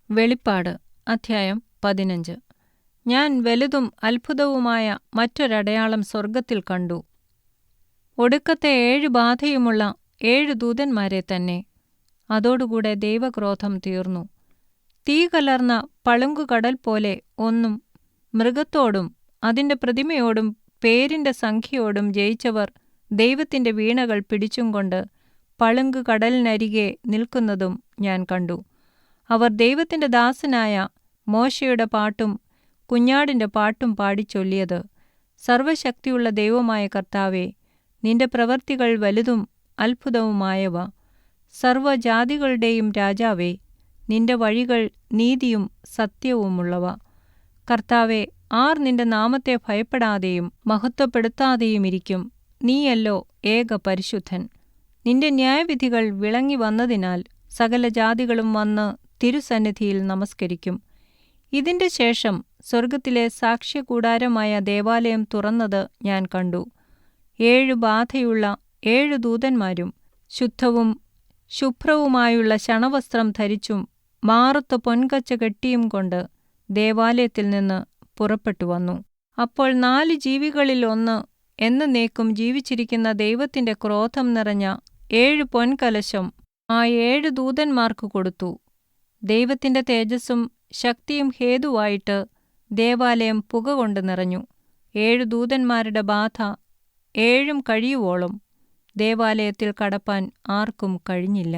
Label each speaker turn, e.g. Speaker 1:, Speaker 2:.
Speaker 1: വെളിപ്പാട് അധ്യായം 15. ഞാൻ വലുതും അത്ഭുതവുമായ മറ്റൊരടയാളം സ്വർഗ്ഗത്തിൽ കണ്ടു. ഒടുക്കത്തെ 7 ബാധയുമുള്ള 7 ദൂതന്മാരെ തന്നെ. അതോടുകൂടെ ദൈവക്രോധം തീർന്നു. തീ കലർന്ന പളുങ്കുകടൽ പോലെ ഒന്നും മൃഗത്തോടും അതിന്റെ പ്രതിമയോടും പേരിന്റെ സംഖ്യയോടും ജയിച്ചവർ ദൈവത്തിന്റെ വീണകൾ പിടിച്ചുംകൊണ്ട് പളുങ്കുകടലിനരികെ നിൽക്കുന്നതും ഞാൻ കണ്ടു. അവർ ദൈവത്തിന്റെ ദാസനായ മോശയുടെ പാട്ടും കുഞ്ഞാടിന്റെ പാട്ടും പാടിച്ചൊല്ലിയത്: സർവശക്തിയുള്ള ദൈവമായ കർത്താവേ, നിന്റെ പ്രവൃത്തികൾ വലുതും അത്ഭുതവുമായവ. സർവ്വജാതികളുടെയും രാജാവേ, നിന്റെ വഴികൾ നീതിയും സത്യവുമുള്ളവ. കർത്താവേ, ആർ നിന്റെ നാമത്തെ ഭയപ്പെടാതെയും മഹത്വപ്പെടുത്താതെയുമിരിക്കും? നീയല്ലോ ഏക പരിശുദ്ധൻ. നിന്റെ ന്യായവിധികൾ വിളങ്ങി വന്നതിനാൽ സകല ജാതികളും വന്ന് തിരുസന്നിധിയിൽ നമസ്കരിക്കും. ഇതിന്റെ ശേഷം സ്വർഗ്ഗത്തിലെ സാക്ഷ്യകൂടാരമായ ദേവാലയം തുറന്നത് ഞാൻ കണ്ടു. 7 ബാധയുള്ള 7 ദൂതന്മാരും ശുദ്ധവും ശുഭ്രവുമായുള്ള ശണവസ്ത്രം ധരിച്ചും മാറത്ത് പൊൻകച്ച കെട്ടിയും കൊണ്ട് ദേവാലയത്തിൽ നിന്ന് പുറപ്പെട്ടു വന്നു. അപ്പോൾ 4 ജീവികളിൽ ഒന്ന് എന്നേക്കും ജീവിച്ചിരിക്കുന്ന ദൈവത്തിന്റെ ക്രോധം നിറഞ്ഞ 7 പൊൻകലശം ആ 7 ദൂതന്മാർക്ക് കൊടുത്തു. ദൈവത്തിന്റെ തേജസ്സും ശക്തിയും ഹേതുവായിട്ട് ദേവാലയം പുകകൊണ്ട് നിറഞ്ഞു. 7 ദൂതന്മാരുടെ ബാധ 7 കഴിയുവോളം ദേവാലയത്തിൽ കടപ്പാൻ ആർക്കും കഴിഞ്ഞില്ല.